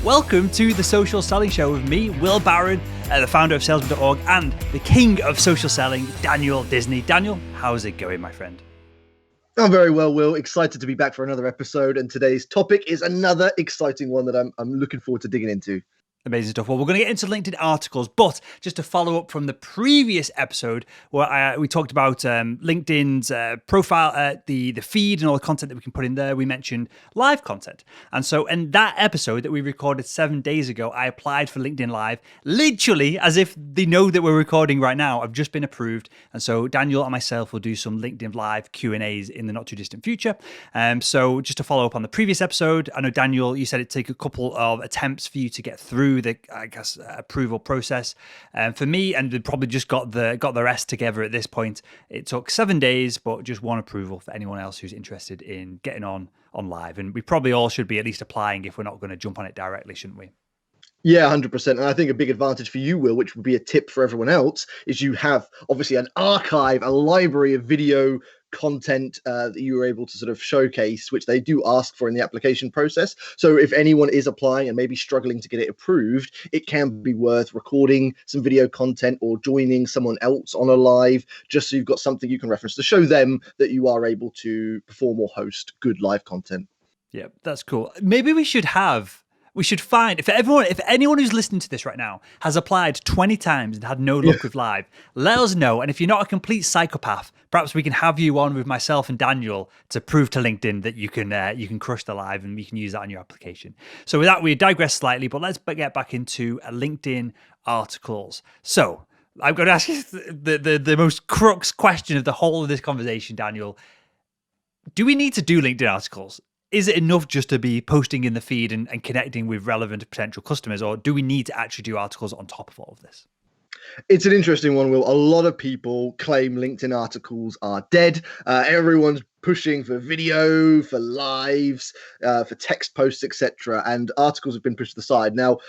Welcome to the Social Selling Show with me, Will Barron, the founder of Salesman.org and the king of social selling, Daniel Disney. Daniel, how's it going, my friend? I'm very well, Will. Excited to be back for another episode, and today's topic is another exciting one that I'm looking forward to digging into. Amazing stuff. Well, we're going to get into LinkedIn articles, but just to follow up from the previous episode where we talked about LinkedIn's profile, the feed and all the content that we can put in there, we mentioned live content. And so in that episode that we recorded 7 days ago, I applied for LinkedIn Live, literally as if they know that we're recording right now. I've just been approved. And so Daniel and myself will do some LinkedIn Live Q&As in the not too distant future. So just to follow up on the previous episode, I know, Daniel, you said it'd take a couple of attempts for you to get through the, approval process. For me, and they probably just got the rest together at this point, it took 7 days, but just one approval for anyone else who's interested in getting on live. And we probably all should be at least applying if we're not going to jump on it directly, shouldn't we? Yeah, 100%. And I think a big advantage for you, Will, which would be a tip for everyone else, is you have obviously an archive, a library of video content that you were able to sort of showcase, which they do ask for in the application process. So if anyone is applying and maybe struggling to get it approved, it can be worth recording some video content or joining someone else on a live, just so you've got something you can reference to show them that you are able to perform or host good live content. Yeah, that's cool. Maybe we should find, if anyone who's listening to this right now has applied 20 times and had no luck with live, let us know. And if you're not a complete psychopath, perhaps we can have you on with myself and Daniel to prove to LinkedIn that you can crush the live and we can use that on your application. So with that, we digress slightly, but let's get back into LinkedIn articles. So I'm going to ask you the most crux question of the whole of this conversation, Daniel. Do we need to do LinkedIn articles? Is it enough just to be posting in the feed and connecting with relevant potential customers, or do we need to actually do articles on top of all of this? It's an interesting one, Will. A lot of people claim LinkedIn articles are dead. Everyone's pushing for video, for lives, for text posts, etc. And articles have been pushed to the side. Now,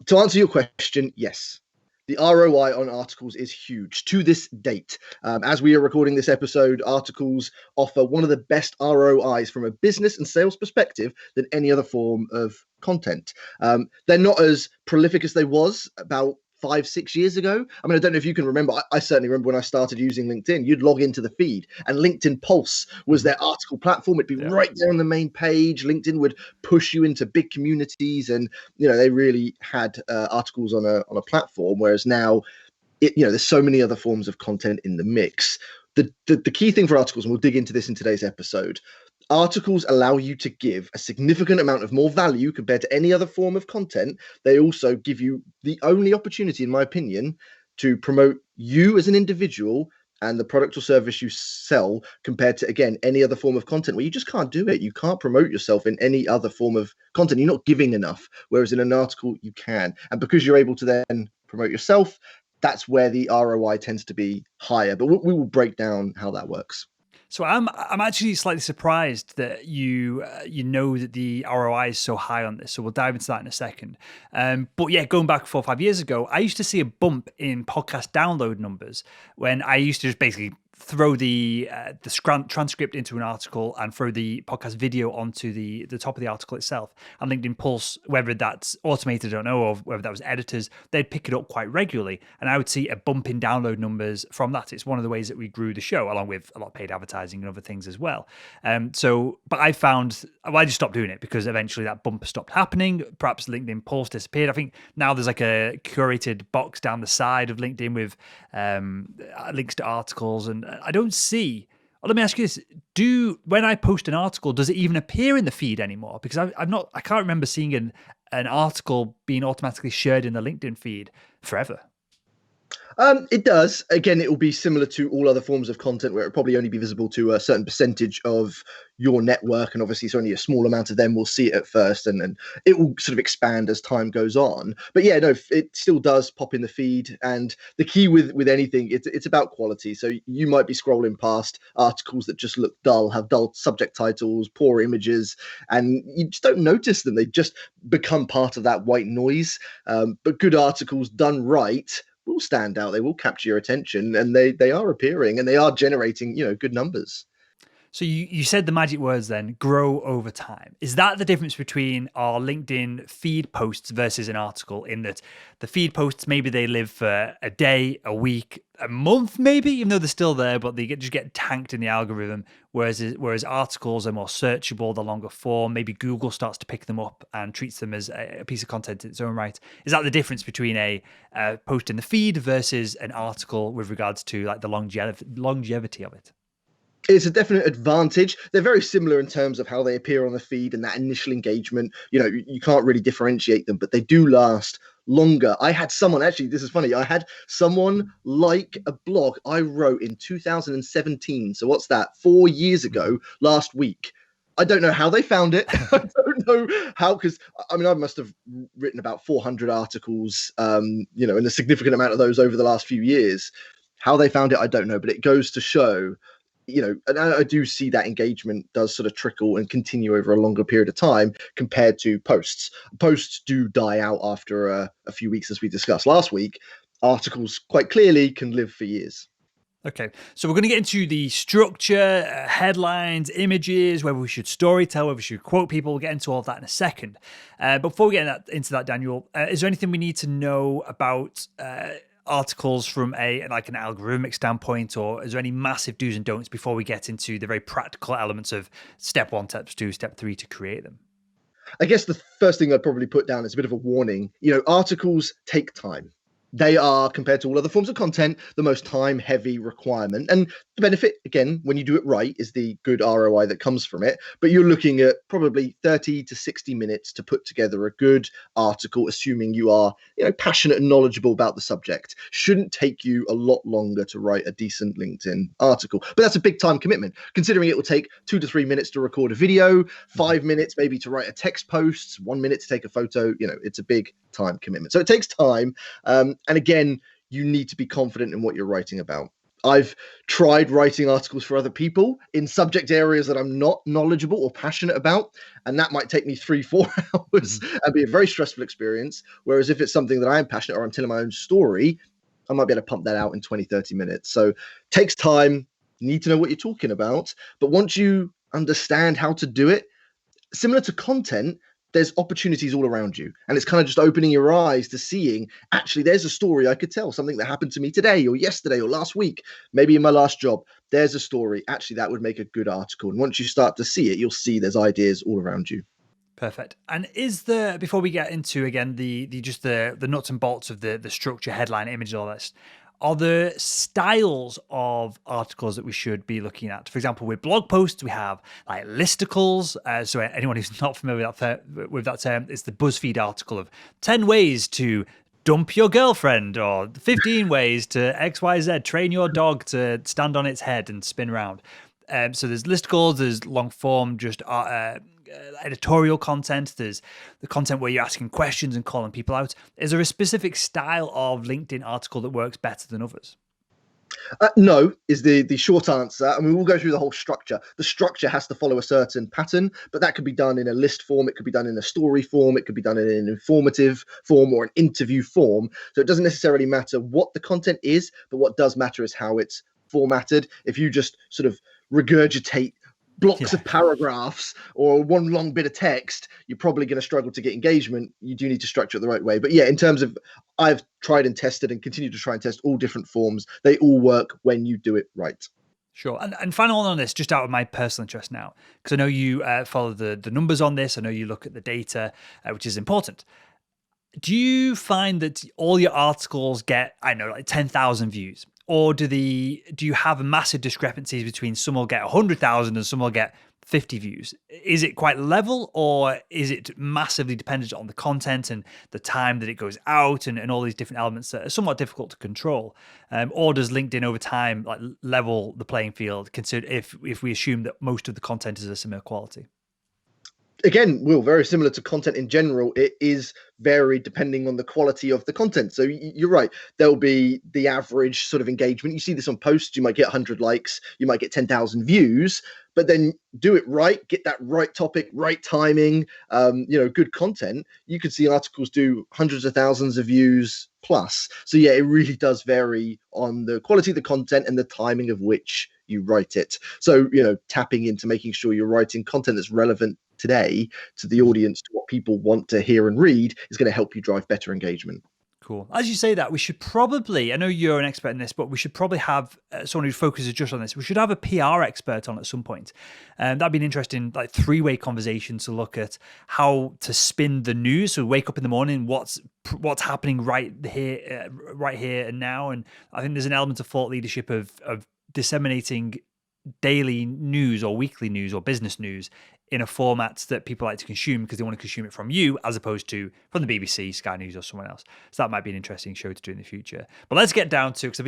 to answer your question, yes. The ROI on articles is huge to this date. As we are recording this episode, articles offer one of the best ROIs from a business and sales perspective than any other form of content. They're not as prolific as they was about 5-6 years ago. I mean, I don't know if you can remember. I certainly remember when I started using LinkedIn, you'd log into the feed and LinkedIn Pulse was their article platform. It'd be right there on the main page. LinkedIn would push you into big communities, and they really had articles on a platform. Whereas now, there's so many other forms of content in the mix. The key thing for articles, and we'll dig into this in today's episode, articles allow you to give a significant amount of more value compared to any other form of content. They also give you the only opportunity, in my opinion, to promote you as an individual and the product or service you sell compared to, again, any other form of content where you just can't do it. You can't promote yourself in any other form of content. You're not giving enough, whereas in an article you can. And because you're able to then promote yourself, that's where the ROI tends to be higher. But we will break down how that works. So I'm actually slightly surprised that you know that the ROI is so high on this. So we'll dive into that in a second. But yeah, going back 4 or 5 years ago, I used to see a bump in podcast download numbers when I used to just basically throw the transcript into an article and throw the podcast video onto the top of the article itself. And LinkedIn Pulse, whether that's automated, I don't know, or whether that was editors, they'd pick it up quite regularly. And I would see a bump in download numbers from that. It's one of the ways that we grew the show, along with a lot of paid advertising and other things as well. But I found, I just stopped doing it because eventually that bump stopped happening. Perhaps LinkedIn Pulse disappeared. I think now there's like a curated box down the side of LinkedIn with links to articles, and I don't see. Well, let me ask you this: when I post an article, does it even appear in the feed anymore? Because I can't remember seeing an article being automatically shared in the LinkedIn feed forever. It does. Again, it will be similar to all other forms of content where it'll probably only be visible to a certain percentage of your network. And obviously it's only a small amount of them will see it at first, and it will sort of expand as time goes on. But yeah, no, it still does pop in the feed. And the key with anything, it's about quality. So you might be scrolling past articles that just look dull, have dull subject titles, poor images, and you just don't notice them. They just become part of that white noise. But good articles done right will stand out. They will capture your attention, and they are appearing and they are generating, good numbers. So you said the magic words then, grow over time. Is that the difference between our LinkedIn feed posts versus an article, in that the feed posts, maybe they live for a day, a week, a month, maybe, even though they're still there, but they just get tanked in the algorithm, whereas articles are more searchable, the longer form. Maybe Google starts to pick them up and treats them as a piece of content in its own right. Is that the difference between a post in the feed versus an article with regards to like the longevity of it? It's a definite advantage. They're very similar in terms of how they appear on the feed and that initial engagement. You can't really differentiate them, but they do last longer. I had someone, actually, this is funny. I had someone like a blog I wrote in 2017. So what's that? 4 years ago, last week. I don't know how they found it. I don't know how, because I mean, I must have written about 400 articles, and a significant amount of those over the last few years. How they found it, I don't know, but it goes to show, and I do see that engagement does sort of trickle and continue over a longer period of time compared to posts. Posts do die out after a few weeks, as we discussed last week. Articles quite clearly can live for years. Okay, so we're going to get into the structure, headlines, images, whether we should storytell, whether we should quote people. We'll get into all of that in a second. Before we get into that, Daniel, is there anything we need to know about articles from an algorithmic standpoint, or is there any massive do's and don'ts before we get into the very practical elements of step 1, step 2, step 3 to create them? I guess the first thing I'd probably put down is a bit of a warning. Articles take time. They are, compared to all other forms of content, the most time-heavy requirement. And the benefit, again, when you do it right, is the good ROI that comes from it. But you're looking at probably 30 to 60 minutes to put together a good article, assuming you are, passionate and knowledgeable about the subject. Shouldn't take you a lot longer to write a decent LinkedIn article. But that's a big time commitment, considering it will take 2 to 3 minutes to record a video, 5 minutes maybe to write a text post, 1 minute to take a photo. It's a big time commitment. So it takes time. And again, you need to be confident in what you're writing about. I've tried writing articles for other people in subject areas that I'm not knowledgeable or passionate about, and that might take me 3-4 hours and be a very stressful experience. Whereas if it's something that I am passionate or I'm telling my own story, I might be able to pump that out in 20, 30 minutes. So it takes time. You need to know what you're talking about. But once you understand how to do it, similar to content, there's opportunities all around you. And it's kind of just opening your eyes to seeing, actually, there's a story I could tell, something that happened to me today or yesterday or last week, maybe in my last job. There's a story. Actually, that would make a good article. And once you start to see it, you'll see there's ideas all around you. Perfect. And before we get into, again, the nuts and bolts of the structure, headline, image, all this, are there styles of articles that we should be looking at? For example, with blog posts, we have like listicles. So anyone who's not familiar with that term, it's the BuzzFeed article of 10 ways to dump your girlfriend, or 15 ways to XYZ, train your dog to stand on its head and spin around. So there's listicles, there's long form, just editorial content. There's the content where you're asking questions and calling people out. Is there a specific style of LinkedIn article that works better than others? No, is the short answer. I mean, we'll go through the whole structure. The structure has to follow a certain pattern, but that could be done in a list form. It could be done in a story form. It could be done in an informative form or an interview form. So it doesn't necessarily matter what the content is, but what does matter is how it's formatted. If you just sort of regurgitate blocks of paragraphs or one long bit of text, you're probably going to struggle to get engagement. You do need to structure it the right way. But yeah, in terms of, I've tried and tested and continue to try and test all different forms. They all work when you do it right. Sure. And final one on this, just out of my personal interest now, because I know you follow the numbers on this. I know you look at the data, which is important. Do you find that all your articles get, I don't know, like 10,000 views? Or do you have massive discrepancies between some will get 100,000 and some will get 50 views? Is it quite level, or is it massively dependent on the content and the time that it goes out and all these different elements that are somewhat difficult to control? Or does LinkedIn over time like level the playing field, consider if we assume that most of the content is a similar quality? Again, Will, very similar to content in general, it is varied depending on the quality of the content. So you're right. There'll be the average sort of engagement. You see this on posts. You might get 100 likes. You might get 10,000 views. But then do it right, get that right topic, right timing, good content. You could see articles do hundreds of thousands of views plus. So yeah, it really does vary on the quality of the content and the timing of which you write it. So, tapping into making sure you're writing content that's relevant today to the audience, to what people want to hear and read, is going to help you drive better engagement. Cool. As you say that, we should probably, I know you're an expert in this, but we should probably have someone who focuses just on this. We should have a PR expert on at some point. That'd be an interesting, like, three-way conversation to look at how to spin the news. So wake up in the morning, what's happening right here and now. And I think there's an element of thought leadership of disseminating daily news or weekly news or business news in a format that people like to consume because they want to consume it from you as opposed to from the BBC, Sky News, or someone else. So that might be an interesting show to do in the future. But let's get down to, because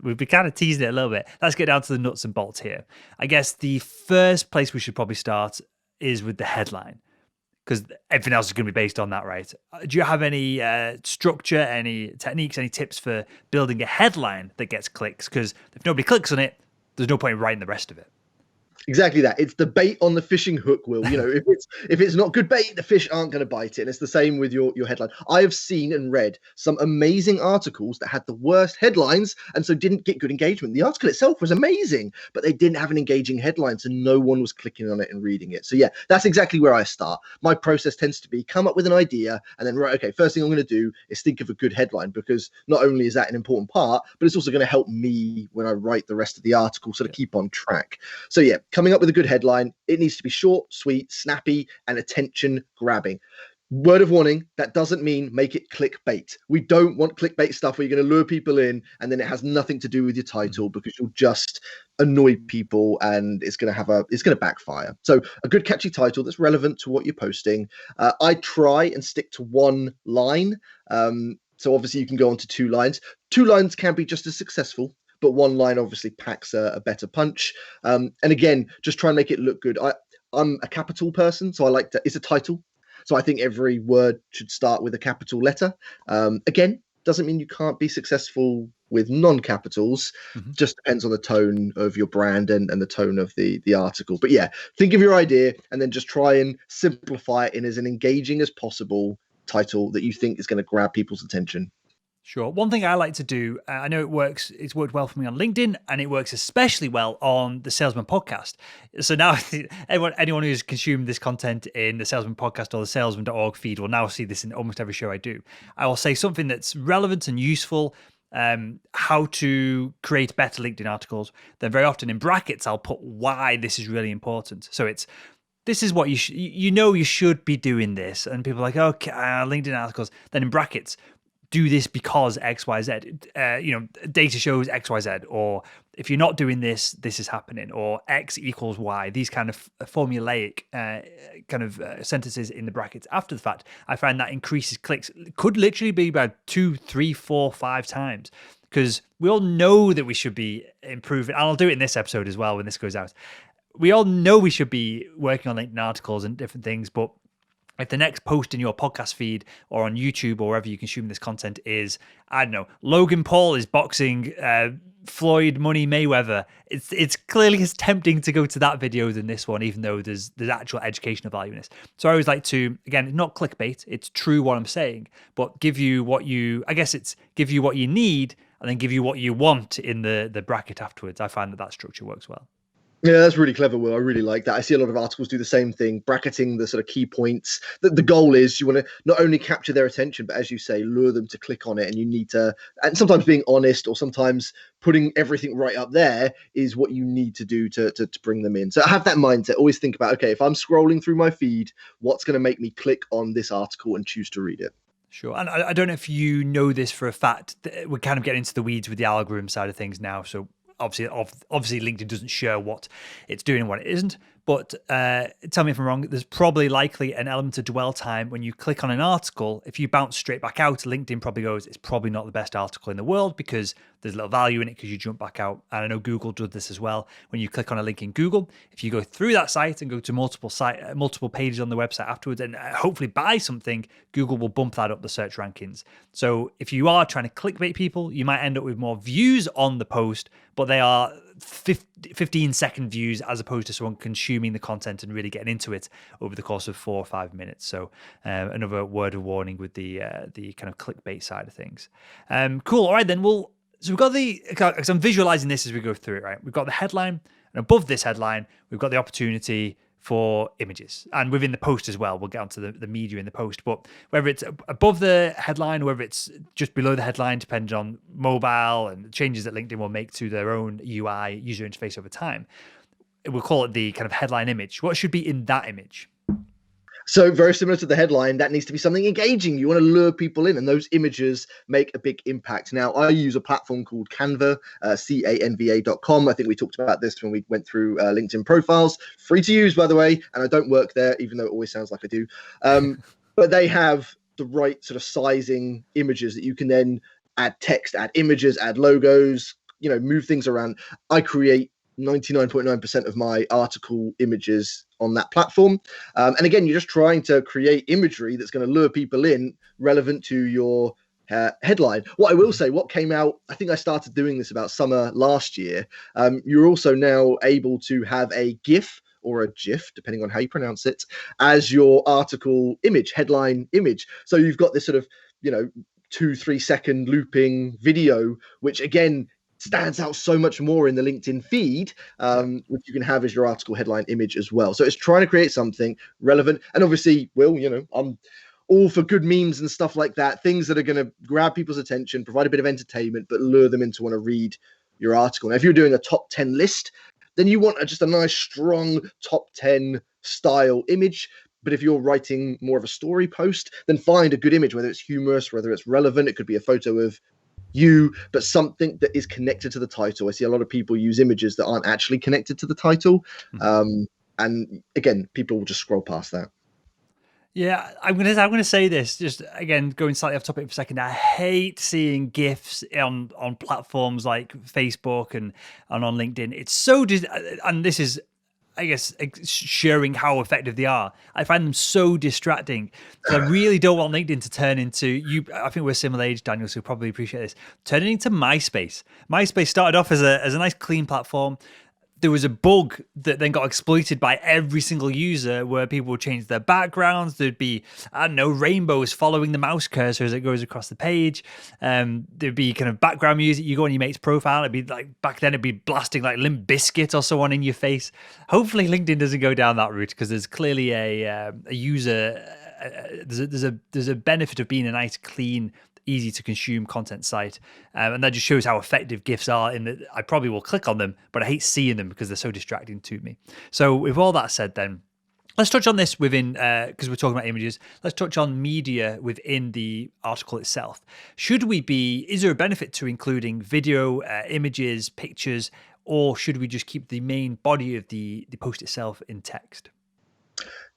we've been kind of teasing it a little bit. Let's get down to the nuts and bolts here. I guess the first place we should probably start is with the headline, because everything else is going to be based on that, right? Do you have any structure, any techniques, any tips for building a headline that gets clicks? Because if nobody clicks on it, there's no point in writing the rest of it. Exactly that. It's the bait on the fishing hook, Will. If it's not good bait, the fish aren't going to bite it. And it's the same with your headline. I have seen and read some amazing articles that had the worst headlines and so didn't get good engagement. The article itself was amazing, but they didn't have an engaging headline, so no one was clicking on it and reading it. So yeah, that's exactly where I start. My process tends to be come up with an idea and then, right, okay, first thing I'm going to do is think of a good headline, because not only is that an important part, but it's also going to help me when I write the rest of the article sort of keep on track. So yeah, coming up with a good headline, it needs to be short, sweet, snappy, and attention grabbing. Word of warning, that doesn't mean make it clickbait. We don't want clickbait stuff where you're going to lure people in and then it has nothing to do with your title, because you'll just annoy people and it's going to backfire. So a good catchy title that's relevant to what you're posting. I try and stick to one line. So obviously you can go on to 2 lines. 2 lines can be just as successful, but 1 line obviously packs a better punch. And again, just try and make it look good. I'm a capital person, so I like to, it's a title. So I think every word should start with a capital letter. Again, doesn't mean you can't be successful with non-capitals. Just depends on the tone of your brand and the tone of the article. But yeah, think of your idea and then just try and simplify it in as an engaging as possible title that you think is going to grab people's attention. Sure. One thing I like to do, I know it works, it's worked well for me on LinkedIn, and it works especially well on the Salesman podcast. So now anyone who's consumed this content in the Salesman podcast or the salesman.org feed will now see this in almost every show I do. I will say something that's relevant and useful, how to create better LinkedIn articles. Then very often in brackets, I'll put why this is really important. So this is what you should be doing this. And people are like, okay, LinkedIn articles. Then in brackets, do this because X, Y, Z. Data shows X, Y, Z. Or if you're not doing this, this is happening. Or X equals Y. These kind of formulaic sentences in the brackets after the fact. I find that increases clicks. It could literally be about 2, 3, 4, 5 times. Because we all know that we should be improving. And I'll do it in this episode as well when this goes out. We all know we should be working on LinkedIn articles and different things, but if the next post in your podcast feed or on YouTube or wherever you consume this content is, I don't know, Logan Paul is boxing Floyd Money Mayweather, it's clearly as tempting to go to that video than this one, even though there's actual educational value in this. So I always like to, again, not clickbait, it's true what I'm saying, but give you what you need and then give you what you want in the bracket afterwards. I find that structure works well. Yeah, that's really clever, Will. I really like that. I see a lot of articles do the same thing, bracketing the sort of key points. The goal is you want to not only capture their attention, but as you say, lure them to click on it. And you need to, and sometimes being honest or sometimes putting everything right up there is what you need to do to bring them in. So have that mindset. Always think about, okay, if I'm scrolling through my feed, what's going to make me click on this article and choose to read it? Sure. And I don't know if you know this for a fact. We're kind of getting into the weeds with the algorithm side of things now. So obviously LinkedIn doesn't share what it's doing and what it isn't, but tell me if I'm wrong, there's probably likely an element of dwell time when you click on an article. If you bounce straight back out, LinkedIn probably goes, it's probably not the best article in the world because there's little value in it because you jump back out. And I know Google does this as well. When you click on a link in Google, if you go through that site and go to multiple pages on the website afterwards and hopefully buy something, Google will bump that up the search rankings. So if you are trying to clickbait people, you might end up with more views on the post, but they are 15-second views as opposed to someone consuming the content and really getting into it over the course of 4 or 5 minutes. So another word of warning with the kind of clickbait side of things. Cool. All right, then. Well, So we've got because I'm visualizing this as we go through it, right? We've got the headline, and above this headline, we've got the opportunity for images. And within the post as well, we'll get onto the media in the post. But whether it's above the headline, or whether it's just below the headline, depending on mobile and the changes that LinkedIn will make to their own UI user interface over time, we'll call it the kind of headline image. What should be in that image? So very similar to the headline, that needs to be something engaging. You want to lure people in, and those images make a big impact. Now, I use a platform called Canva, canva.com. I think we talked about this when we went through LinkedIn profiles. Free to use, by the way, and I don't work there, even though it always sounds like I do. But they have the right sort of sizing images that you can then add text, add images, add logos, move things around. I create 99.9% of my article images on that platform. And again, you're just trying to create imagery that's going to lure people in relevant to your headline. What I will say, what came out, I think I started doing this about summer last year. You're also now able to have a GIF or a GIF, depending on how you pronounce it, as your article image, headline image. So you've got this sort of, 2-3 second looping video, which again stands out so much more in the LinkedIn feed, which you can have as your article headline image as well. So it's trying to create something relevant. And obviously, I'm all for good memes and stuff like that, things that are going to grab people's attention, provide a bit of entertainment, but lure them in to want to read your article. Now, if you're doing a top 10 list, then you want just a nice, strong top 10 style image. But if you're writing more of a story post, then find a good image, whether it's humorous, whether it's relevant. It could be a photo of you, but something that is connected to the title. I see a lot of people use images that aren't actually connected to the title. And again, people will just scroll past that. Yeah, I'm gonna say this, just again going slightly off topic for a second. I hate seeing GIFs on platforms like Facebook and on LinkedIn. It's so and this is, I guess, sharing how effective they are. I find them so distracting. So I really don't want LinkedIn to turn into you. I think we're similar age, Daniel, so you'll probably appreciate this. Turning into MySpace. MySpace started off as a nice, clean platform. There was a bug that then got exploited by every single user where people would change their backgrounds. There'd be, I don't know, rainbows following the mouse cursor as it goes across the page. There'd be kind of background music. You go on your mate's profile. It'd be like, back then it'd be blasting like Limp Bizkit or someone in your face. Hopefully LinkedIn doesn't go down that route, because there's clearly a user, there's a benefit of being a nice, clean, easy to consume content site, and that just shows how effective GIFs are. In that I probably will click on them, but I hate seeing them because they're so distracting to me. So with all that said, then let's touch on this within, because we're talking about images, let's touch on media within the article itself. Is there a benefit to including video, images, pictures, or should we just keep the main body of the post itself in text?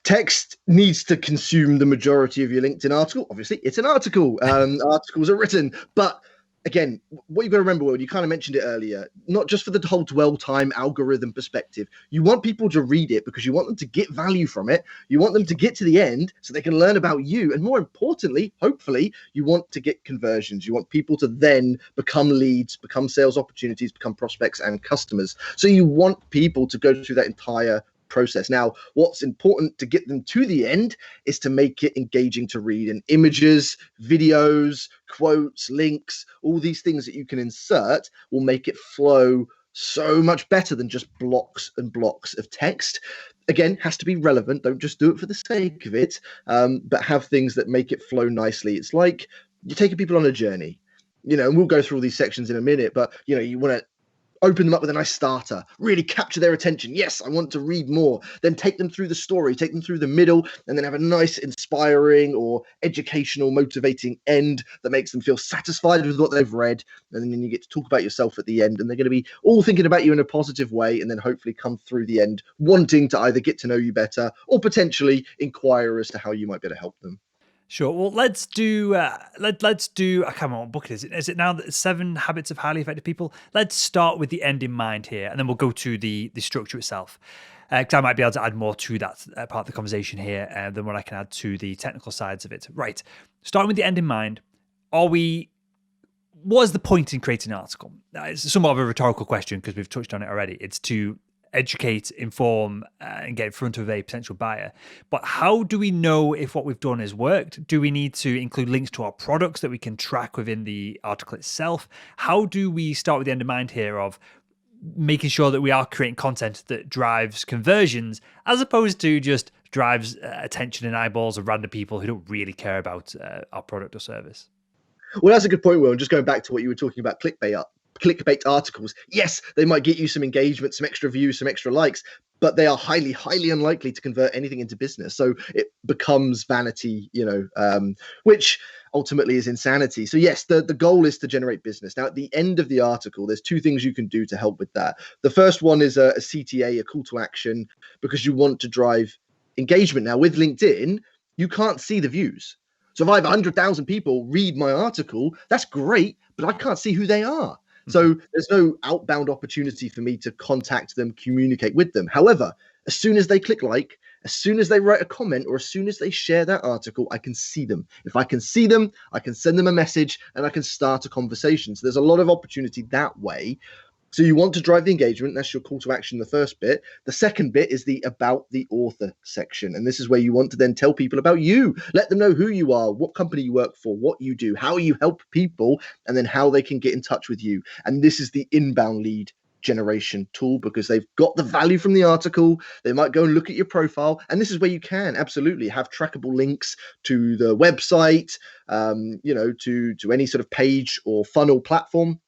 Text needs to consume the majority of your LinkedIn article. Obviously, it's an article. Articles are written. But again, what you've got to remember, Will, you kind of mentioned it earlier, not just for the whole dwell time algorithm perspective. You want people to read it because you want them to get value from it. You want them to get to the end so they can learn about you. And more importantly, hopefully, you want to get conversions. You want people to then become leads, become sales opportunities, become prospects and customers. So you want people to go through that entire process. Now, what's important to get them to the end is to make it engaging to read, and images, videos, quotes, links, all these things that you can insert will make it flow so much better than just blocks and blocks of text. Again, has to be relevant. Don't just do it for the sake of it, but have things that make it flow nicely. It's like you're taking people on a journey, and we'll go through all these sections in a minute, but you want to open them up with a nice starter, really capture their attention. Yes, I want to read more. Then take them through the story, take them through the middle, and then have a nice, inspiring or educational, motivating end that makes them feel satisfied with what they've read. And then you get to talk about yourself at the end, and they're going to be all thinking about you in a positive way, and then hopefully come through the end wanting to either get to know you better or potentially inquire as to how you might be able to help them. Sure. Well, let's do. Let's do. I can't remember what book it is. Is it now 7 Habits of Highly Effective People? Let's start with the end in mind here, and then we'll go to the structure itself. Because I might be able to add more to that part of the conversation here than what I can add to the technical sides of it. Right. Starting with the end in mind. What is the point in creating an article? It's somewhat of a rhetorical question because we've touched on it already. It's to educate, inform, and get in front of a potential buyer. But how do we know if what we've done has worked? Do we need to include links to our products that we can track within the article itself? How do we start with the end in mind here of making sure that we are creating content that drives conversions as opposed to just drives attention and eyeballs of random people who don't really care about our product or service? Well, that's a good point, Will. And just going back to what you were talking about, clickbait articles. Yes, they might get you some engagement, some extra views, some extra likes, but they are highly, highly unlikely to convert anything into business. So it becomes vanity, which ultimately is insanity. So yes, the goal is to generate business. Now, at the end of the article, there's two things you can do to help with that. The first one is a CTA, a call to action, because you want to drive engagement. Now, with LinkedIn, you can't see the views. So if I have 100,000 people read my article, that's great, but I can't see who they are. So there's no outbound opportunity for me to contact them, communicate with them. However, as soon as they click like, as soon as they write a comment, or as soon as they share that article, I can see them. If I can see them, I can send them a message and I can start a conversation. So there's a lot of opportunity that way. So you want to drive the engagement. That's your call to action, the first bit. The second bit is the about the author section. And this is where you want to then tell people about you. Let them know who you are, what company you work for, what you do, how you help people, and then how they can get in touch with you. And this is the inbound lead generation tool, because they've got the value from the article. They might go and look at your profile. And this is where you can absolutely have trackable links to the website, to any sort of page or funnel platform.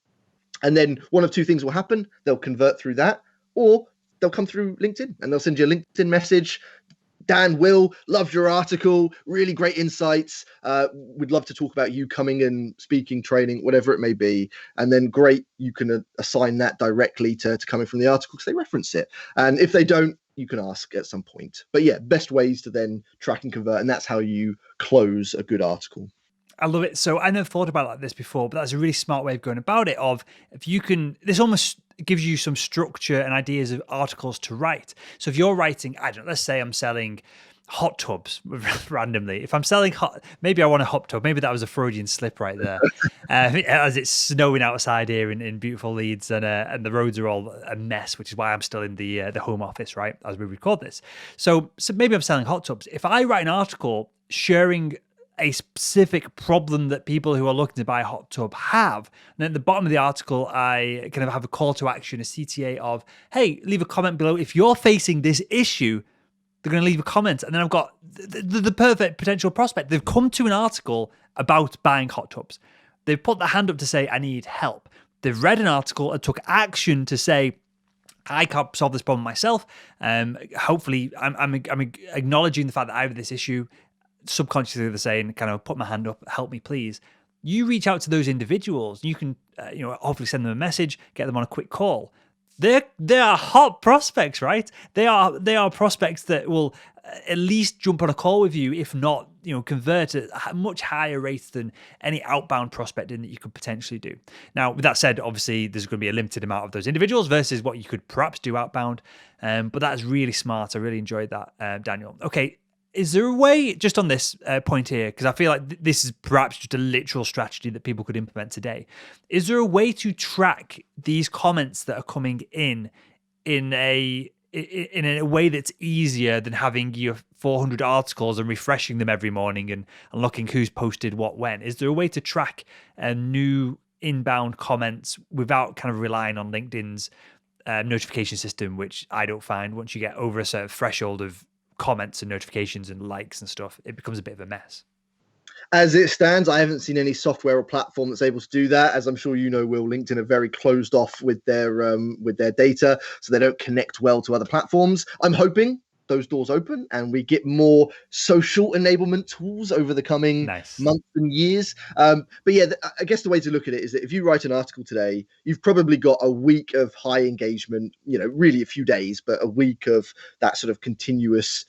And then one of two things will happen. They'll convert through that, or they'll come through LinkedIn and they'll send you a LinkedIn message. Dan, Will, loved your article. Really great insights. We'd love to talk about you coming and speaking, training, whatever it may be. And then great, you can assign that directly to coming from the article because they reference it. And if they don't, you can ask at some point. But yeah, best ways to then track and convert. And that's how you close a good article. I love it. So I never thought about it like this before, but that's a really smart way of going about it. Of if you can, this almost gives you some structure and ideas of articles to write. So if you're writing, I don't know, let's say I'm selling hot tubs randomly. If I'm selling maybe I want a hot tub. Maybe that was a Freudian slip right there. As it's snowing outside here in beautiful Leeds, and the roads are all a mess, which is why I'm still in the home office, right, as we record this. So maybe I'm selling hot tubs. If I write an article sharing a specific problem that people who are looking to buy a hot tub have, and at the bottom of the article, I kind of have a call to action, a CTA of, hey, leave a comment below. If you're facing this issue, they're going to leave a comment. And then I've got the perfect potential prospect. They've come to an article about buying hot tubs. They've put their hand up to say, I need help. They've read an article and took action to say, I can't solve this problem myself. Hopefully, I'm acknowledging the fact that I have this issue. Subconsciously they're saying, kind of put my hand up, help me please. You reach out to those individuals. You can hopefully send them a message, get them on a quick call. They are hot prospects, right? They are prospects that will at least jump on a call with you, if not convert at a much higher rate than any outbound prospecting that you could potentially do. Now, with that said, obviously there's going to be a limited amount of those individuals versus what you could perhaps do outbound, but that is really smart. I really enjoyed that, Daniel. Okay, is there a way, just on this point here, because I feel like this is perhaps just a literal strategy that people could implement today. Is there a way to track these comments that are coming in a way that's easier than having your 400 articles and refreshing them every morning and looking who's posted what when? Is there a way to track new inbound comments without kind of relying on LinkedIn's notification system, which I don't find once you get over a certain threshold of comments and notifications and likes and stuff, it becomes a bit of a mess? As it stands, I haven't seen any software or platform that's able to do that. As I'm sure you know, Will, LinkedIn are very closed off with their data, so they don't connect well to other platforms. I'm hoping those doors open and we get more social enablement tools over the coming months and years. But yeah, I guess the way to look at it is that if you write an article today, you've probably got a week of high engagement, really a few days, but a week of that sort of continuous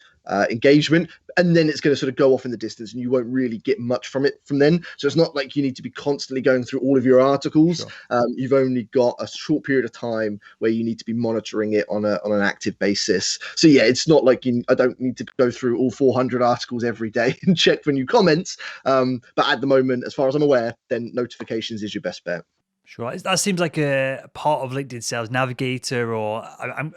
engagement, and then it's going to sort of go off in the distance and you won't really get much from it from then. So it's not like you need to be constantly going through all of your articles. Sure. You've only got a short period of time where you need to be monitoring it on an active basis. So yeah, it's not like I don't need to go through all 400 articles every day and check for new comments. But at the moment, as far as I'm aware, then notifications is your best bet. Sure. That seems like a part of LinkedIn Sales Navigator, or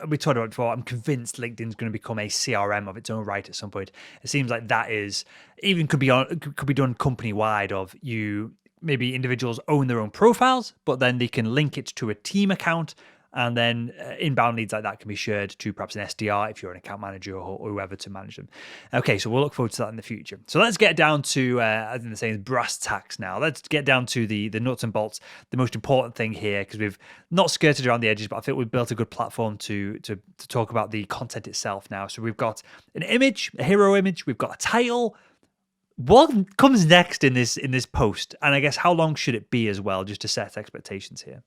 we talked about it before. I'm convinced LinkedIn's going to become a CRM of its own right at some point. It seems like that is even could be done company wide. Of you, maybe individuals own their own profiles, but then they can link it to a team account, and then inbound leads like that can be shared to perhaps an SDR if you're an account manager or whoever to manage them. Okay, so we'll look forward to that in the future. So let's get down to, I think the saying is brass tacks now. Let's get down to the nuts and bolts, the most important thing here, because we've not skirted around the edges, but I think we've built a good platform to talk about the content itself now. So we've got an image, a hero image, we've got a title. What comes next in this post? And I guess how long should it be as well, just to set expectations here?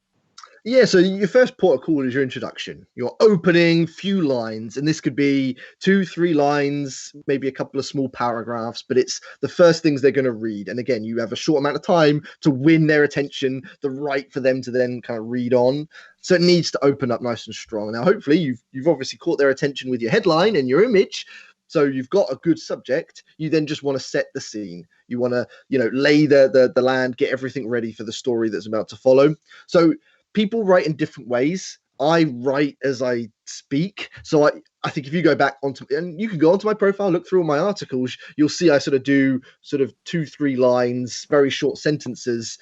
Yeah, so your first port of call is your introduction, your opening few lines, and this could be 2, 3 lines, maybe a couple of small paragraphs, but it's the first things they're going to read. And again, you have a short amount of time to win their attention, the right for them to then kind of read on. So it needs to open up nice and strong. Now, hopefully, you've obviously caught their attention with your headline and your image. So you've got a good subject. You then just want to set the scene. You want to, lay the land, get everything ready for the story that's about to follow. So people write in different ways. I write as I speak. So I think if you go back onto, and you can go onto my profile, look through all my articles, you'll see I sort of do sort of 2, 3 lines, very short sentences,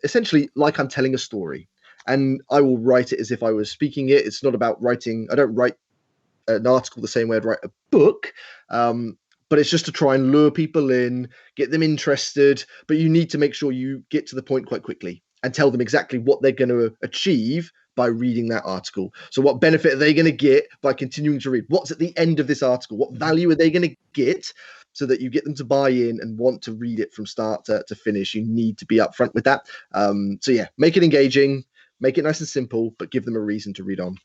essentially like I'm telling a story. And I will write it as if I was speaking it. It's not about writing. I don't write an article the same way I'd write a book. But it's just to try and lure people in, get them interested. But you need to make sure you get to the point quite quickly and tell them exactly what they're going to achieve by reading that article. So what benefit are they going to get by continuing to read? What's at the end of this article? What value are they going to get, so that you get them to buy in and want to read it from start to finish? You need to be upfront with that. So yeah, make it engaging, make it nice and simple, but give them a reason to read on.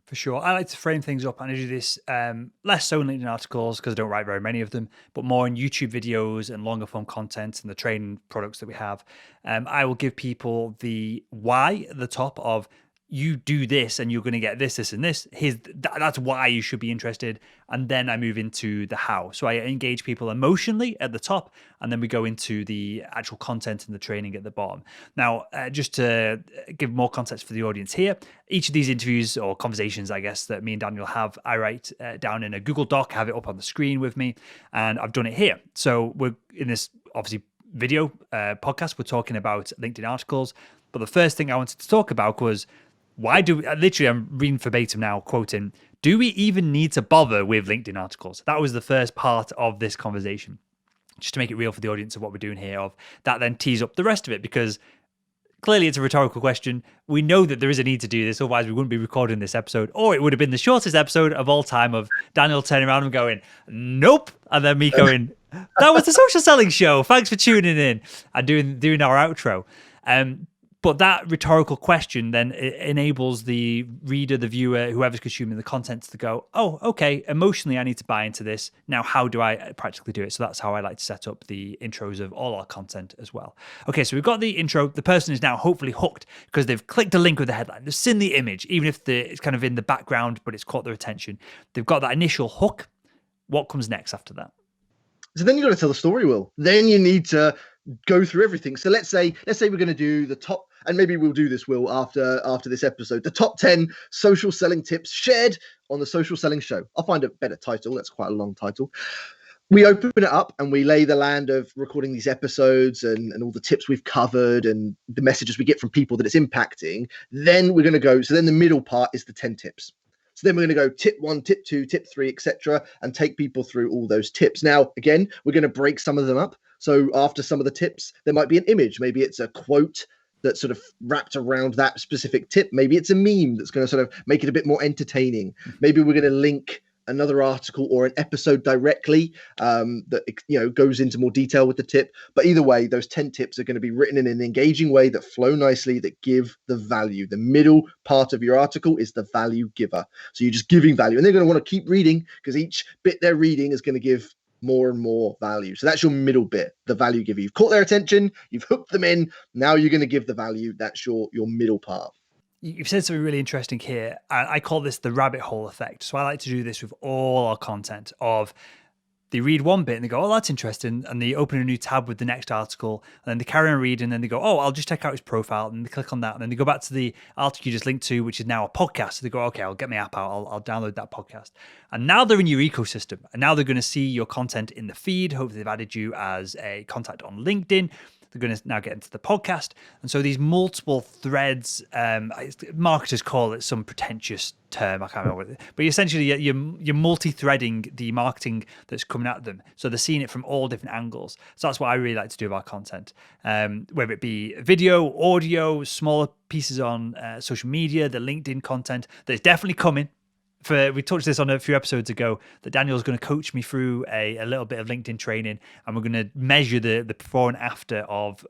For sure. I like to frame things up, and I do this less so in LinkedIn articles because I don't write very many of them, but more in YouTube videos and longer form content and the training products that we have. I will give people the why at the top of, you do this and you're going to get this, this, and this. That's why you should be interested. And then I move into the how. So I engage people emotionally at the top, and then we go into the actual content and the training at the bottom. Now, just to give more context for the audience here, each of these interviews or conversations, I guess, that me and Daniel have, I write down in a Google Doc, have it up on the screen with me, and I've done it here. So we're in this, obviously, video podcast, we're talking about LinkedIn articles. But the first thing I wanted to talk about was, literally, I'm reading verbatim now, quoting, do we even need to bother with LinkedIn articles? That was the first part of this conversation, just to make it real for the audience of what we're doing here. Of that then tees up the rest of it, because clearly it's a rhetorical question. We know that there is a need to do this, otherwise we wouldn't be recording this episode, or it would have been the shortest episode of all time, of Daniel turning around and going, nope, and then me going, that was the Social Selling Show, thanks for tuning in, and doing our outro. But that rhetorical question then enables the reader, the viewer, whoever's consuming the content, to go, oh, okay, emotionally I need to buy into this. Now, how do I practically do it? So that's how I like to set up the intros of all our content as well. Okay, so we've got the intro. The person is now hopefully hooked because they've clicked a link with the headline. They've seen the image, even if it's kind of in the background, but it's caught their attention. They've got that initial hook. What comes next after that? So then you've got to tell the story, Will. Then you need to go through everything. So let's say we're going to do the top, and maybe we'll do this, Will, after this episode, the top 10 social selling tips shared on the Social Selling Show. I'll find a better title. That's quite a long title. We open it up and we lay the land of recording these episodes and all the tips we've covered and the messages we get from people that it's impacting. Then we're going to go. So then the middle part is the 10 tips. So then we're going to go tip 1, tip 2, tip 3, etc., and take people through all those tips. Now, again, we're going to break some of them up. So after some of the tips, there might be an image. Maybe it's a quote that's sort of wrapped around that specific tip. Maybe it's a meme that's going to sort of make it a bit more entertaining. Maybe we're going to link another article or an episode directly that goes into more detail with the tip. But either way, those 10 tips are going to be written in an engaging way that flow nicely, that give the value. The middle part of your article is the value giver. So you're just giving value, and they're going to want to keep reading because each bit they're reading is going to give more and more value. So that's your middle bit, the value giver. You've caught their attention, you've hooked them in. Now you're going to give the value. That's your middle part. You've said something really interesting here. I call this the rabbit hole effect. So I like to do this with all our content of, they read one bit and they go, oh, that's interesting. And they open a new tab with the next article. And then they carry on reading and then they go, oh, I'll just check out his profile. And they click on that. And then they go back to the article you just linked to, which is now a podcast. So they go, okay, I'll get my app out. I'll download that podcast. And now they're in your ecosystem. And now they're going to see your content in the feed. Hopefully they've added you as a contact on LinkedIn. They're going to now get into the podcast. And so these multiple threads, marketers call it some pretentious term, I can't remember what it is, but essentially you're multi-threading the marketing that's coming at them. So they're seeing it from all different angles. So that's what I really like to do with our content, whether it be video, audio, smaller pieces on social media, the LinkedIn content that's definitely coming. We touched this on a few episodes ago that Daniel's going to coach me through a little bit of LinkedIn training, and we're going to measure the before and after of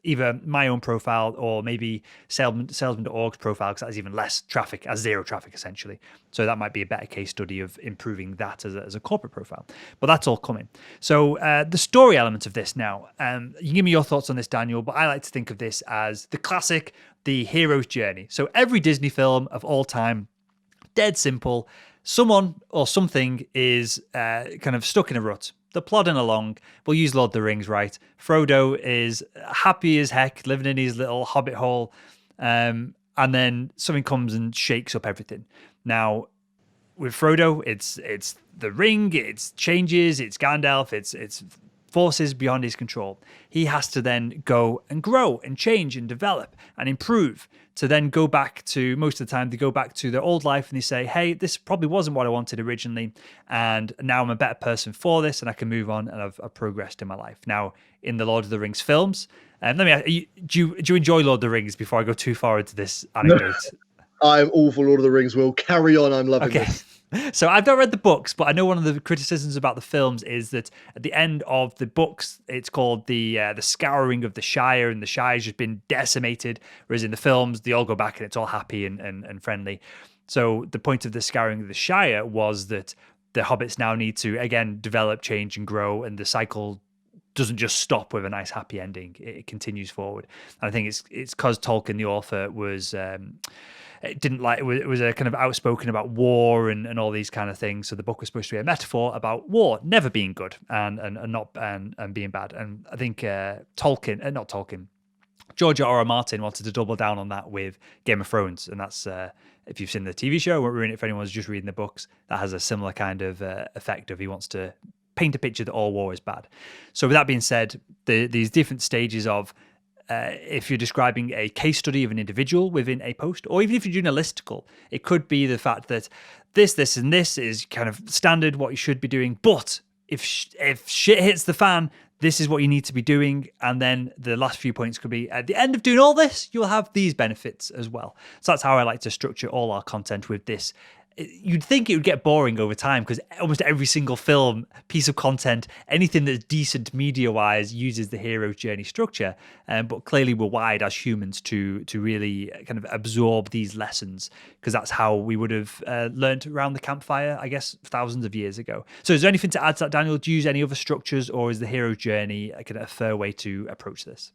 either my own profile or maybe salesman.org's profile, because that's even less traffic, as zero traffic essentially. So that might be a better case study of improving that as a corporate profile. But that's all coming. So the story element of this now, you can give me your thoughts on this, Daniel, but I like to think of this as the classic, the hero's journey. So every Disney film of all time, dead simple. Someone or something is kind of stuck in a rut. They're plodding along. We'll use Lord of the Rings, right? Frodo is happy as heck, living in his little hobbit hole. And then something comes and shakes up everything. Now, with Frodo, it's the ring, it's changes, it's Gandalf, it's forces beyond his control. He has to then go and grow and change and develop and improve to then go back to, most of the time, they go back to their old life and they say, hey, this probably wasn't what I wanted originally. And now I'm a better person for this and I can move on and I've progressed in my life. Now, in the Lord of the Rings films, let me ask, do you enjoy Lord of the Rings before I go too far into this anecdote? I'm all for Lord of the Rings, Will. Carry on, I'm loving this. So I've not read the books, but I know one of the criticisms about the films is that at the end of the books, it's called the scouring of the Shire, and the Shire's just been decimated, whereas in the films, they all go back and it's all happy and friendly. So the point of the scouring of the Shire was that the hobbits now need to, again, develop, change, and grow, and the cycle doesn't just stop with a nice happy ending. It continues forward. And I think it's because Tolkien, the author, was... it was a kind of outspoken about war and all these kind of things. So the book was supposed to be a metaphor about war never being good and being bad. And I think George R.R. Martin wanted to double down on that with Game of Thrones, and that's if you've seen the TV show, won't ruin it if anyone's just reading the books. That has a similar kind of effect of he wants to paint a picture that all war is bad. So with that being said, these different stages of if you're describing a case study of an individual within a post, or even if you're doing a listicle, it could be the fact that this, and this is kind of standard what you should be doing. But if shit hits the fan, this is what you need to be doing. And then the last few points could be at the end of doing all this, you'll have these benefits as well. So that's how I like to structure all our content with this. You'd think it would get boring over time because almost every single film, piece of content, anything that's decent media-wise uses the hero's journey structure. But clearly we're wired as humans to really kind of absorb these lessons because that's how we would have learned around the campfire, I guess, thousands of years ago. So is there anything to add to that, Daniel? Do you use any other structures, or is the hero's journey a fair way to approach this?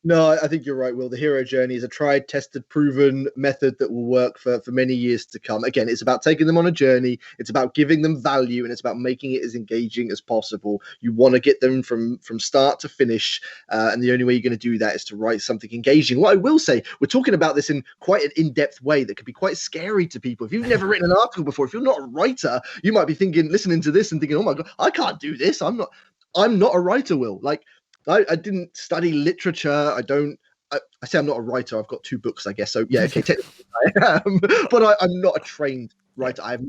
No, I think you're right, Will. The hero journey is a tried, tested, proven method that will work for many years to come. Again, it's about taking them on a journey. It's about giving them value, and it's about making it as engaging as possible. You want to get them from start to finish, and the only way you're going to do that is to write something engaging. What I will say, we're talking about this in quite an in-depth way that could be quite scary to people. If you've never written an article before, if you're not a writer, you might be listening to this and thinking, oh my God, I can't do this. I'm not a writer, Will. Like, I didn't study literature. I say I'm not a writer. I've got 2 books, I guess. So yeah, okay, technically I am, but I'm not a trained writer. I have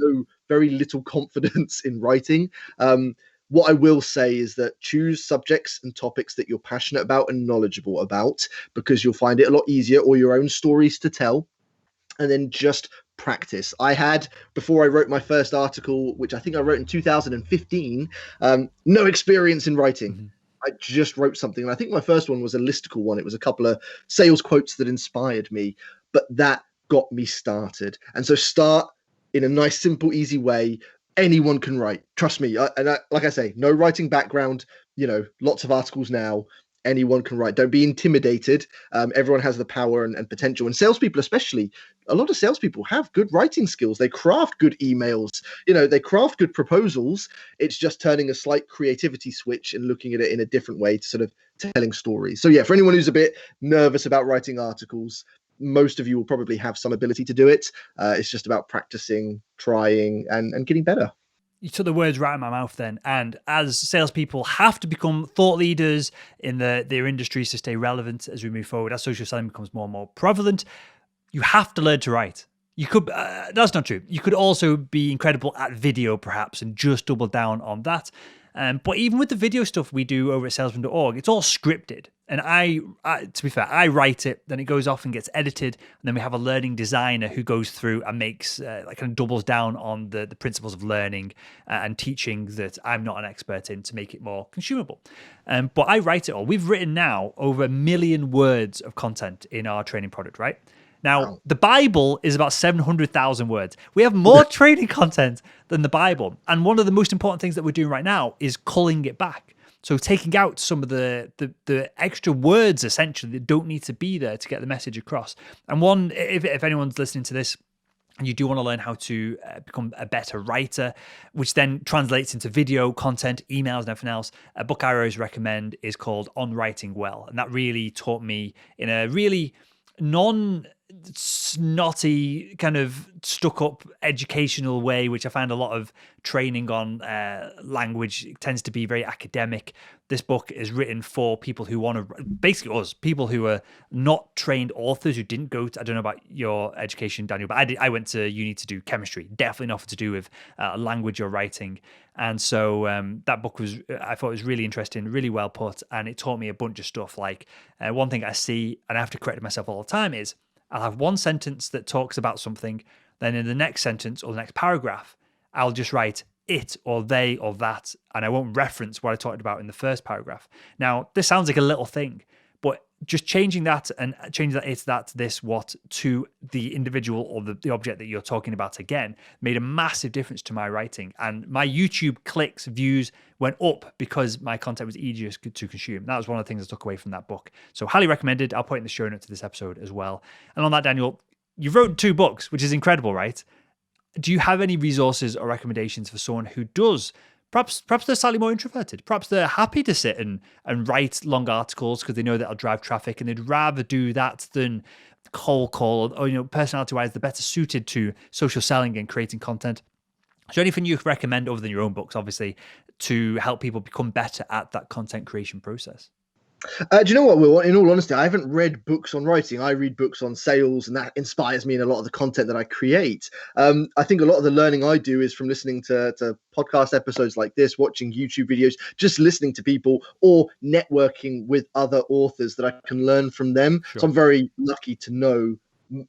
very little confidence in writing. What I will say is that choose subjects and topics that you're passionate about and knowledgeable about, because you'll find it a lot easier, or your own stories to tell, and then just practice. Before I wrote my first article, which I think I wrote in 2015, no experience in writing. Mm-hmm. I just wrote something, and I think my first one was a listicle one. It was a couple of sales quotes that inspired me, but that got me started. And so start in a nice, simple, easy way. Anyone can write. Trust me. Like I say, no writing background, lots of articles now. anyone can write. Don't be intimidated. Everyone has the power and potential. And salespeople, especially, a lot of salespeople have good writing skills. They craft good emails. They craft good proposals. It's just turning a slight creativity switch and looking at it in a different way to sort of telling stories. So yeah, for anyone who's a bit nervous about writing articles, most of you will probably have some ability to do it. It's just about practicing, trying, and getting better. You took the words right out of my mouth then. And as salespeople have to become thought leaders in their industries to stay relevant as we move forward, as social selling becomes more and more prevalent, you have to learn to write. You could, that's not true. You could also be incredible at video perhaps and just double down on that. But even with the video stuff we do over at salesman.org, it's all scripted. And I, to be fair, I write it, then it goes off and gets edited. And then we have a learning designer who goes through and makes, like kind of doubles down on the principles of learning and teaching that I'm not an expert in to make it more consumable. But I write it all. We've written now over 1 million words of content in our training product, right? Now, the Bible is about 700,000 words. We have more training content than the Bible. And one of the most important things that we're doing right now is culling it back. So taking out some of the extra words, essentially, that don't need to be there to get the message across. And one, if anyone's listening to this, and you do want to learn how to become a better writer, which then translates into video content, emails, and everything else, a book I always recommend is called On Writing Well. And that really taught me in a really non-snotty, kind of stuck-up educational way, which I find a lot of training on language tends to be very academic. This book is written for people who want to, basically us, people who are not trained authors, who didn't go to, I don't know about your education, Daniel, but I went to uni to do chemistry, definitely nothing to do with language or writing. And so that book I thought was really interesting, really well put, and it taught me a bunch of stuff. Like one thing I see, and I have to correct myself all the time, is I'll have one sentence that talks about something, then in the next sentence or the next paragraph, I'll just write it or they or that, and I won't reference what I talked about in the first paragraph. Now, this sounds like a little thing, but just changing that and changing that it's that, this, what to the individual or the object that you're talking about again made a massive difference to my writing. And my YouTube clicks, views went up because my content was easier to consume. That was one of the things I took away from that book. So highly recommended. I'll put it in the show notes to this episode as well. And on that, Daniel, you wrote 2 books, which is incredible, right? Do you have any resources or recommendations for someone who does? Perhaps they're slightly more introverted. Perhaps they're happy to sit and write long articles because they know that'll drive traffic, and they'd rather do that than cold call, or personality-wise, they're better suited to social selling and creating content. Is there anything you recommend other than your own books, obviously, to help people become better at that content creation process? Do you know what, Will? In all honesty, I haven't read books on writing. I read books on sales, and that inspires me in a lot of the content that I create. I think a lot of the learning I do is from listening to podcast episodes like this, watching YouTube videos, just listening to people, or networking with other authors that I can learn from them. Sure. So I'm very lucky to know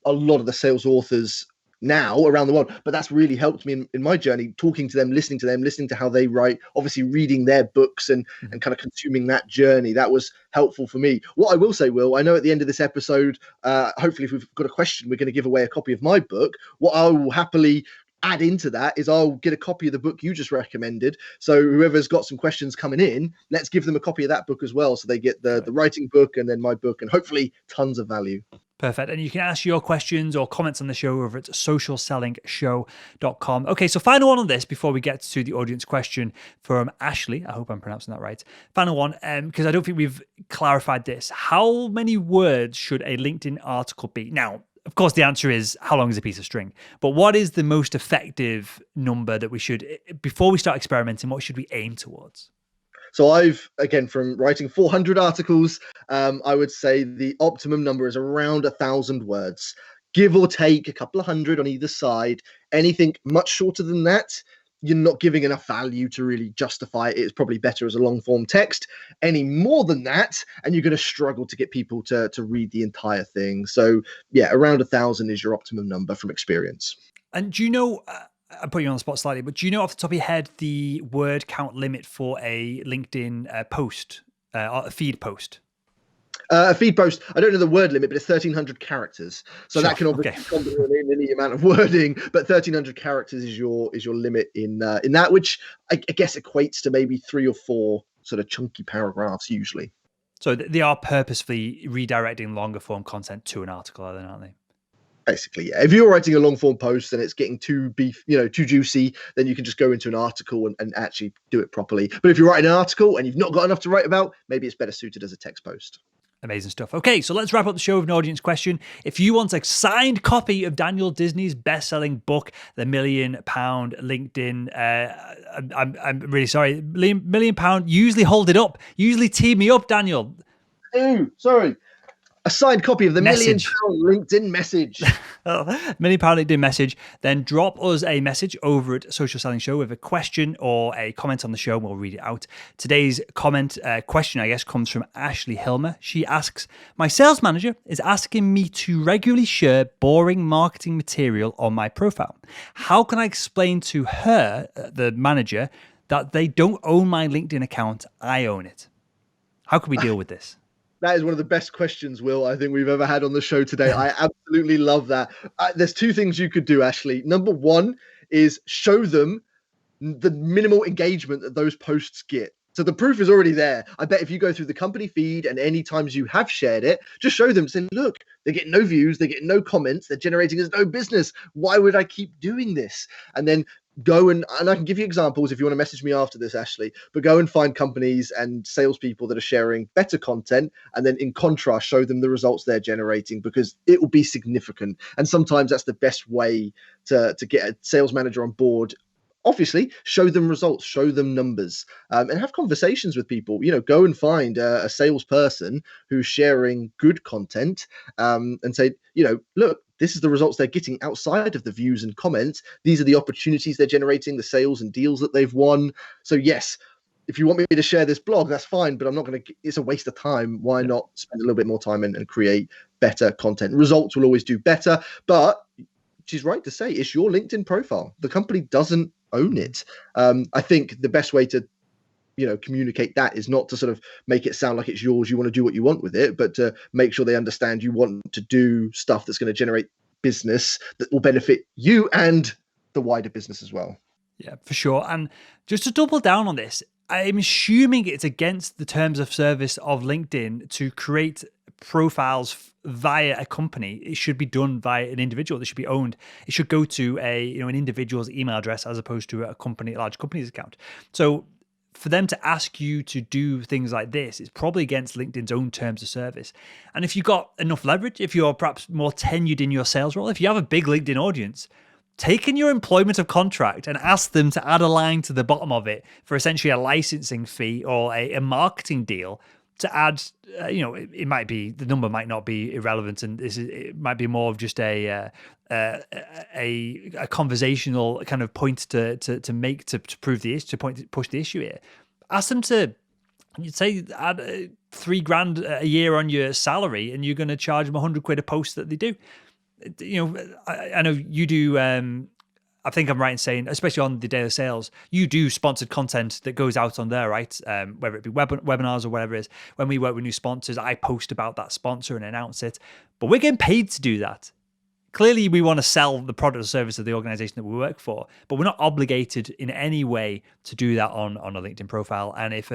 a lot of the sales authors now around the world, but that's really helped me in my journey, talking to them, listening to how they write, obviously reading their books and kind of consuming that journey. That was helpful for me. What I will say, Will, I know at the end of this episode, hopefully if we've got a question, we're going to give away a copy of my book. What I will happily add into that is I'll get a copy of the book you just recommended. So whoever's got some questions coming in, let's give them a copy of that book as well. So they get the writing book and then my book, and hopefully tons of value. Perfect. And you can ask your questions or comments on the show over at socialsellingshow.com. Okay, so final one on this before we get to the audience question from Ashley. I hope I'm pronouncing that right. Final one, because I don't think we've clarified this. How many words should a LinkedIn article be? Now, of course, the answer is how long is a piece of string? But what is the most effective number that we should, before we start experimenting, what should we aim towards? So I've, again, from writing 400 articles, I would say the optimum number is around 1,000 words, give or take a couple of hundred on either side. Anything much shorter than that, you're not giving enough value to really justify it. It's probably better as a long form text. Any more than that, and you're going to struggle to get people to read the entire thing. So yeah, around 1,000 is your optimum number from experience. And do you know, I'm putting you on the spot slightly, but do you know off the top of your head the word count limit for a LinkedIn post, or a feed post? A feed post, I don't know the word limit, but it's 1,300 characters. So sure, that can obviously come in any amount of wording, but 1,300 characters is your limit in that, which I guess equates to maybe 3 or 4 sort of chunky paragraphs usually. So they are purposefully redirecting longer form content to an article, aren't they? Basically, yeah. If you're writing a long form post and it's getting too too juicy, then you can just go into an article and actually do it properly. But if you're writing an article and you've not got enough to write about, maybe it's better suited as a text post. Amazing stuff. Okay, so let's wrap up the show with an audience question. If you want a signed copy of Daniel Disney's best-selling book, The £1 Million LinkedIn, I'm really sorry, £1 Million, usually hold it up. Usually tee me up, Daniel. Oh, sorry. A signed copy of the £1 Million LinkedIn message. £1 Million LinkedIn message. Then drop us a message over at Social Selling Show with a question or a comment on the show, and we'll read it out. Today's question, I guess, comes from Ashley Hilmer. She asks, my sales manager is asking me to regularly share boring marketing material on my profile. How can I explain to her, the manager, that they don't own my LinkedIn account, I own it? How can we deal with this? That is one of the best questions, Will, I think we've ever had on the show today. I absolutely love that. There's two things you could do, Ashley. Number one is show them the minimal engagement that those posts get. So the proof is already there. I bet if you go through the company feed and any times you have shared it, just show them, say, look, they're getting no views, they're getting no comments, they're generating us no business. Why would I keep doing this? And then go and I can give you examples if you want to message me after this, Ashley, but go and find companies and salespeople that are sharing better content, and then in contrast, show them the results they're generating, because it will be significant. And sometimes that's the best way to get a sales manager on board. Obviously, show them results, show them numbers, and have conversations with people. Go and find a salesperson who's sharing good content, and say, look, this is the results they're getting outside of the views and comments. These are the opportunities they're generating, the sales and deals that they've won. So yes, if you want me to share this blog, that's fine, but I'm not going to, it's a waste of time. Why not spend a little bit more time and create better content? Results will always do better, but she's right to say it's your LinkedIn profile. The company doesn't own it. I think the best way to communicate that is not to sort of make it sound like it's yours, you want to do what you want with it, but to make sure they understand you want to do stuff that's going to generate business that will benefit you and the wider business as well. Yeah, for sure. And just to double down on this, I'm assuming it's against the terms of service of LinkedIn to create profiles via a company. It should be done by an individual. They should be owned. It should go to an individual's email address as opposed to a large company's account. So for them to ask you to do things like this, it's probably against LinkedIn's own terms of service. And if you've got enough leverage, if you're perhaps more tenured in your sales role, if you have a big LinkedIn audience, take in your employment of contract and ask them to add a line to the bottom of it for essentially a licensing fee or a marketing deal to add, it might be, the number might not be irrelevant, and it might be more of just a conversational kind of point to make to prove the issue, to push the issue here. Ask them to, you'd say, add $3,000 a year on your salary, and you're going to charge them £100 a post that they do. I know you do. I think I'm right in saying, especially on the daily sales, you do sponsored content that goes out on there, right? Whether it be webinars or whatever it is. When we work with new sponsors, I post about that sponsor and announce it. But we're getting paid to do that. Clearly, we want to sell the product or service of the organization that we work for, but we're not obligated in any way to do that on a LinkedIn profile. And if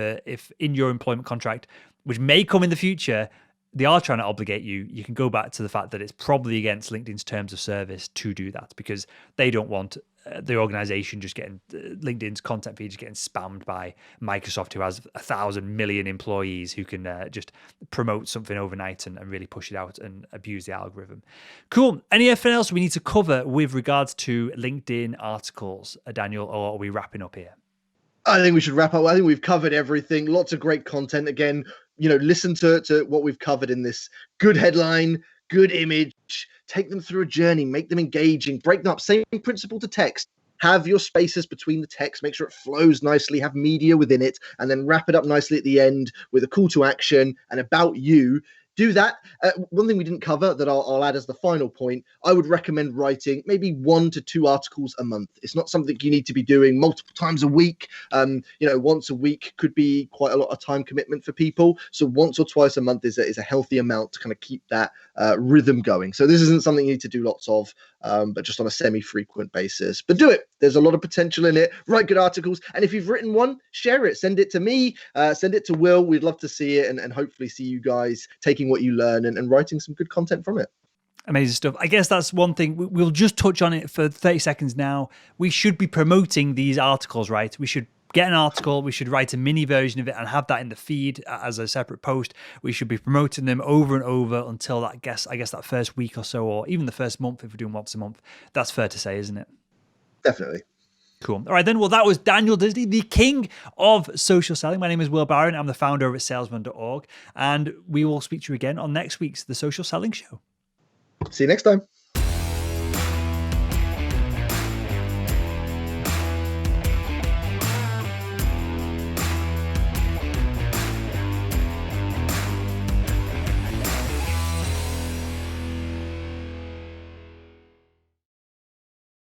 in your employment contract, which may come in the future, they are trying to obligate you, you can go back to the fact that it's probably against LinkedIn's terms of service to do that, because they don't want the organization just getting LinkedIn's content feed just getting spammed by Microsoft, who has 1,000 million employees who can just promote something overnight and really push it out and abuse the algorithm. Cool. Anything else we need to cover with regards to LinkedIn articles, Daniel, or are we wrapping up here? I think we should wrap up. I think we've covered everything. Lots of great content. Again, listen to what we've covered in this. Good headline, good image, take them through a journey, make them engaging, break them up. Same principle to text. Have your spaces between the text, make sure it flows nicely, have media within it, and then wrap it up nicely at the end with a call to action and about you. Do that. One thing we didn't cover that I'll add as the final point, I would recommend writing maybe 1 to 2 articles a month. It's not something you need to be doing multiple times a week. Once a week could be quite a lot of time commitment for people. So once or twice a month is a healthy amount to kind of keep that rhythm going. So this isn't something you need to do lots of. but just on a semi-frequent basis. But do it. There's a lot of potential in it. Write good articles. And if you've written one, share it. Send it to me. Send it to Will. We'd love to see it and hopefully see you guys taking what you learn and writing some good content from it. Amazing stuff. I guess that's one thing. We'll just touch on it for 30 seconds now. We should be promoting these articles, right? We should get an article. We should write a mini version of it and have that in the feed as a separate post. We should be promoting them over and over until I guess that first week or so, or even the first month if we're doing once a month. That's fair to say, isn't it? Definitely. Cool. All right, then. Well, that was Daniel Disney, the king of social selling. My name is Will Barron. I'm the founder of salesman.org. And we will speak to you again on next week's The Social Selling Show. See you next time.